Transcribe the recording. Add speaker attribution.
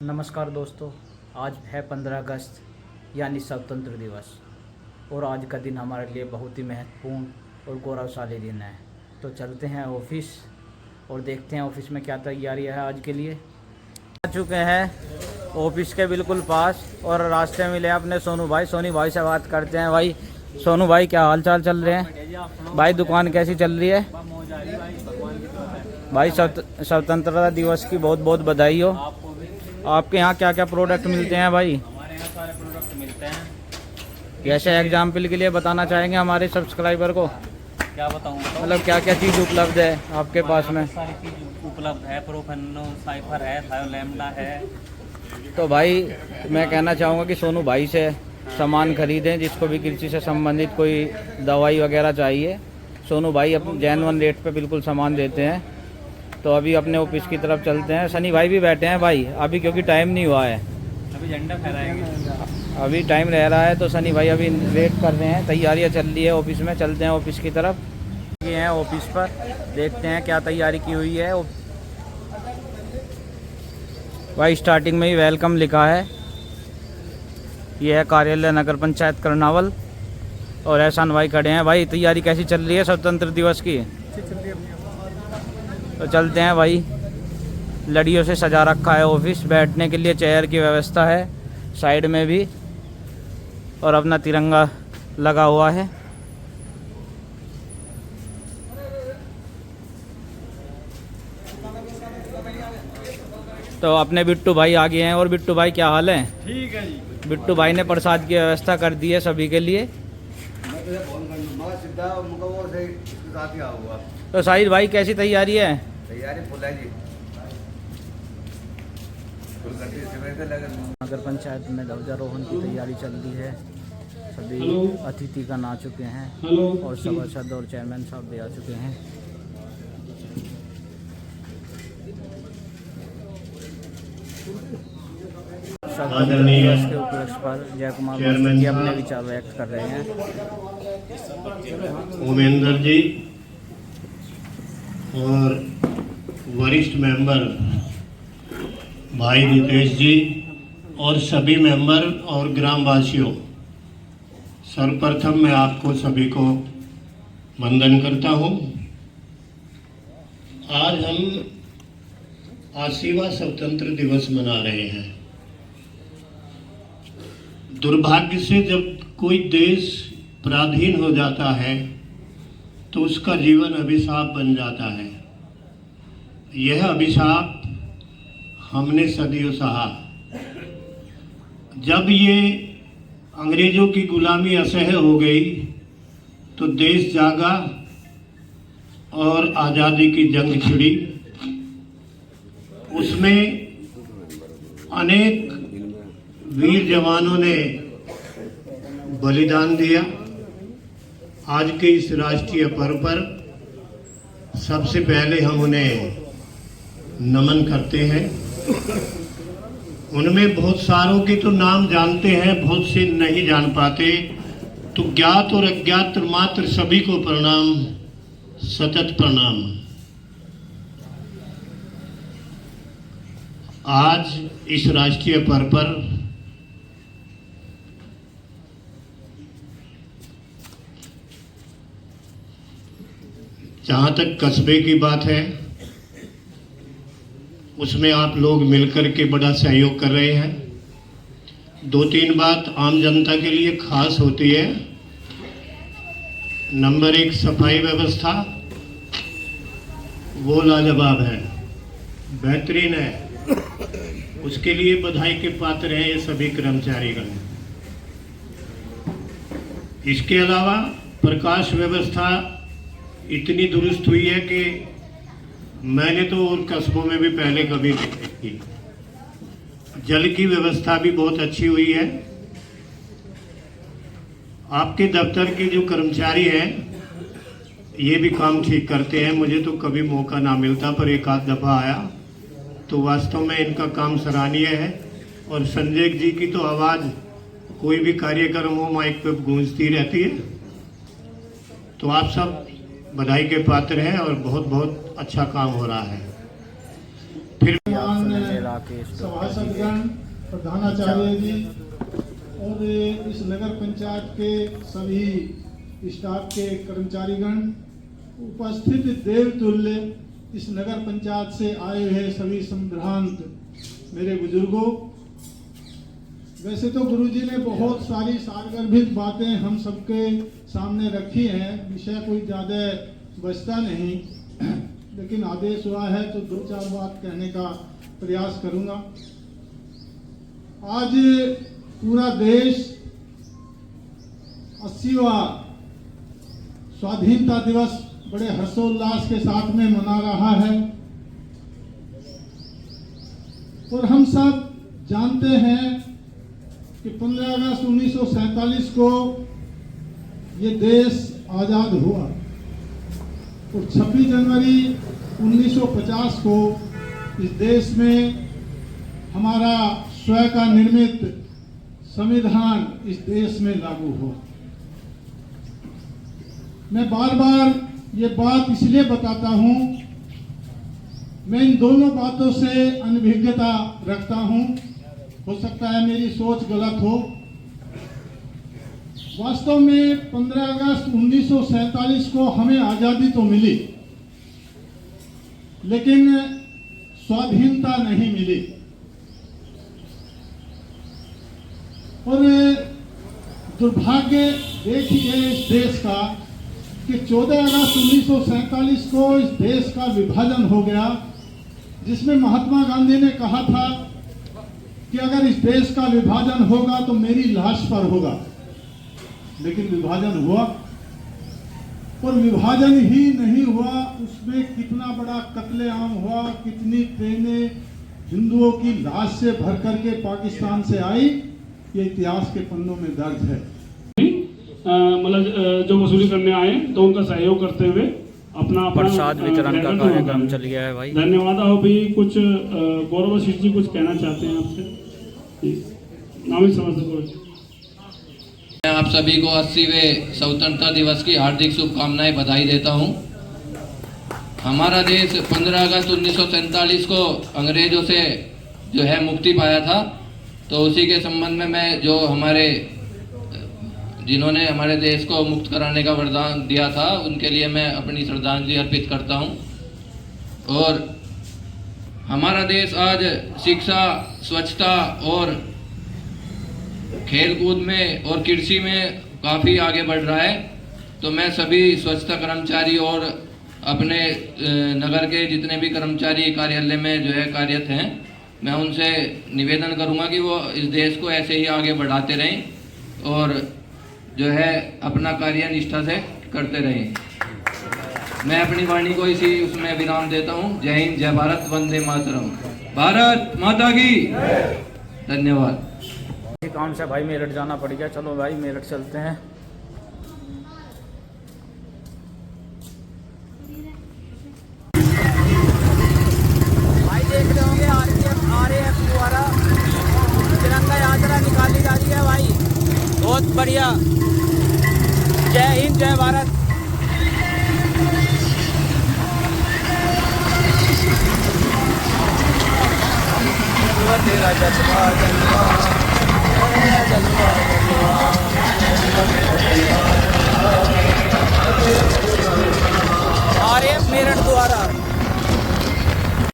Speaker 1: नमस्कार दोस्तों, आज है 15 अगस्त यानी स्वतंत्र दिवस और आज का दिन हमारे लिए बहुत ही महत्वपूर्ण और गौरवशाली दिन है। तो चलते हैं ऑफिस और देखते हैं ऑफिस में क्या तैयारी है आज के लिए। आ चुके हैं ऑफिस के बिल्कुल पास और रास्ते में मिले अपने सोनू भाई से बात करते हैं। भाई सोनू भाई, क्या हाल चाल चल रहे हैं? भाई दुकान कैसी चल रही है? भाई स्वतंत्रता दिवस की बहुत बहुत बधाई हो। आपके यहाँ क्या क्या प्रोडक्ट मिलते हैं भाई?
Speaker 2: हमारे यहाँ सारे प्रोडक्ट मिलते हैं।
Speaker 1: कैसे एग्जाम्पल के लिए बताना चाहेंगे हमारे सब्सक्राइबर को?
Speaker 2: क्या बताऊँ,
Speaker 1: मतलब क्या क्या चीज़ उपलब्ध है आपके पास में?
Speaker 2: सारी चीज़ उपलब्ध है। प्रोफेनो साइफर है, थायोलैम्डा है।
Speaker 1: तो भाई मैं कहना चाहूँगा कि सोनू भाई से सामान खरीदें, जिसको भी कृषि से संबंधित कोई दवाई वगैरह चाहिए। सोनू भाई अपने जेन्युइन रेट पे बिल्कुल सामान देते हैं। तो अभी अपने ऑफिस की तरफ चलते हैं। सनी भाई भी बैठे हैं भाई अभी, क्योंकि टाइम नहीं हुआ है,
Speaker 2: अभी झंडा फहराएंगे।
Speaker 1: अभी टाइम रह रहा है। तो सनी भाई अभी वेट कर रहे हैं, तैयारियां चल रही है ऑफिस में। चलते हैं ऑफिस की तरफ। ये हैं ऑफिस पर, देखते हैं क्या तैयारी की हुई है। भाई स्टार्टिंग में ही वेलकम लिखा है। ये है कार्यालय नगर पंचायत करनावल और एहसान भाई खड़े हैं। भाई तैयारी कैसी चल रही है स्वतंत्र दिवस की? तो चलते हैं भाई। लड़ियों से सजा रखा है ऑफिस, बैठने के लिए चेयर की व्यवस्था है साइड में भी, और अपना तिरंगा लगा हुआ है। तो अपने बिट्टू भाई आ गए हैं। और बिट्टू भाई क्या हाल है?
Speaker 2: ठीक है जी।
Speaker 1: बिट्टू भाई ने प्रसाद की व्यवस्था कर दी है सभी के लिए। तो साहिद भाई कैसी तैयारी है?
Speaker 3: तैयारी फुल है जी, फुल करती है।
Speaker 1: नगर पंचायत में ध्वजारोहण की तैयारी चल रही है। सभी अतिथि का आ चुके हैं और सभासद और चेयरमैन साहब भी आ चुके हैं। स्वतंत्रता दिवस के उपलक्ष्य पर जय कुमार जी अपने विचार व्यक्त कर रहे हैं।
Speaker 4: उमेंद्र जी और वरिष्ठ मेंबर भाई रितेश जी और सभी मेंबर और ग्रामवासियों, सर्वप्रथम मैं आपको सभी को वंदन करता हूं। आज हम 80वां स्वतंत्र दिवस मना रहे हैं। दुर्भाग्य से जब कोई देश पराधीन हो जाता है तो उसका जीवन अभिशाप बन जाता है। यह अभिशाप हमने सदियों सहा। जब ये अंग्रेजों की गुलामी असह्य हो गई तो देश जागा और आज़ादी की जंग छिड़ी। उसमें अनेक वीर जवानों ने बलिदान दिया। आज के इस राष्ट्रीय पर्व पर सबसे पहले हम उन्हें नमन करते हैं। उनमें बहुत सारों के तो नाम जानते हैं, बहुत से नहीं जान पाते। तो ज्ञात और अज्ञात मात्र सभी को प्रणाम, सतत प्रणाम। आज इस राष्ट्रीय पर्व पर जहाँ तक कस्बे की बात है, उसमें आप लोग मिलकर के बड़ा सहयोग कर रहे हैं। 2-3 बात आम जनता के लिए खास होती है। नंबर 1, सफाई व्यवस्था वो लाजवाब है, बेहतरीन है। उसके लिए बधाई के पात्र हैं ये सभी कर्मचारीगण। इसके अलावा प्रकाश व्यवस्था इतनी दुरुस्त हुई है कि मैंने तो उन कस्बों में भी पहले कभी नहीं देखी। जल की व्यवस्था भी बहुत अच्छी हुई है। आपके दफ्तर के जो कर्मचारी हैं ये भी काम ठीक करते हैं। मुझे तो कभी मौका ना मिलता, पर एक आध दफ़ा आया तो वास्तव में इनका काम सराहनीय है। और संजय जी की तो आवाज़ कोई भी कार्यक्रम हो माइक पे गूंजती रहती है। तो आप सब बधाई के पात्र हैं और बहुत बहुत अच्छा काम हो रहा है। फिर
Speaker 1: आप सभी से यहाँ के
Speaker 5: सभासदगण, प्रधानाचार्य जी और इस नगर पंचायत के सभी स्टाफ के कर्मचारीगण, उपस्थित देवतुल्य इस नगर पंचायत से आए हुए सभी संभ्रांत मेरे बुजुर्गों। वैसे तो गुरुजी ने बहुत सारी सारगर्भित बातें हम सबके सामने रखी हैं, विषय कोई ज़्यादा बचता नहीं, लेकिन आदेश हुआ है तो 2-4 बात कहने का प्रयास करूंगा। आज पूरा देश 80वां स्वाधीनता दिवस बड़े हर्षोल्लास के साथ में मना रहा है और हम सब जानते हैं कि 15 अगस्त 1947 को ये देश आज़ाद हुआ और 26 जनवरी 1950 को इस देश में हमारा स्वयं का निर्मित संविधान इस देश में लागू हुआ। मैं बार बार ये बात इसलिए बताता हूं, मैं इन दोनों बातों से अनभिज्ञता रखता हूं, हो सकता है मेरी सोच गलत हो। वास्तव में 15 अगस्त 1947 को हमें आजादी तो मिली, लेकिन स्वाधीनता नहीं मिली। और दुर्भाग्य देखिए इस देश का कि 14 अगस्त 1947 को इस देश का विभाजन हो गया, जिसमें महात्मा गांधी ने कहा था कि अगर इस देश का विभाजन होगा तो मेरी लाश पर होगा। लेकिन विभाजन हुआ, और विभाजन ही नहीं हुआ, उसमें कितना बड़ा कत्लेआम हुआ, कितनी ट्रेनें हिंदुओं की लाश से भर करके पाकिस्तान से आई, ये इतिहास के पन्नों में दर्ज है।
Speaker 6: मतलब जो वसूली करने आए तो उनका सहयोग करते हुए अपना
Speaker 1: प्रसाद वितरण का कार्यक्रम चल गया है भाई।
Speaker 6: धन्यवाद। आप भी कुछ गौरव आशीष जी कुछ कहना चाहते हैं आपसे? नामी समझ
Speaker 7: मैं आप सभी को 80वें स्वतंत्रता दिवस की हार्दिक शुभकामनाएं बधाई देता हूं। हमारा देश 15 अगस्त 1947 को अंग्रेजों से जो है मुक्ति पाया था, तो उसी के संबंध में मैं जो हमारे जिन्होंने हमारे देश को मुक्त कराने का वरदान दिया था उनके लिए मैं अपनी श्रद्धांजलि अर्पित करता हूं। और हमारा देश आज शिक्षा, स्वच्छता और खेल कूद में और कृषि में काफ़ी आगे बढ़ रहा है। तो मैं सभी स्वच्छता कर्मचारी और अपने नगर के जितने भी कर्मचारी कार्यालय में जो है कार्यरत हैं, मैं उनसे निवेदन करूंगा कि वो इस देश को ऐसे ही आगे बढ़ाते रहें और जो है अपना कार्य निष्ठा से करते रहें। मैं अपनी वाणी को इसी उसमें विराम देता हूँ। जय हिंद, जय भारत, वंदे मातरम, भारत माता की धन्यवाद।
Speaker 1: काम से भाई मेरठ जाना पड़ गया, चलो भाई मेरठ चलते हैं। भाई देख रहे होंगे आरएएफ द्वारा तिरंगा यात्रा निकाली जा रही है भाई, बहुत बढ़िया। जय हिंद, जय भारत। तेरा जज्बा आरएएफ मेरठ द्वारा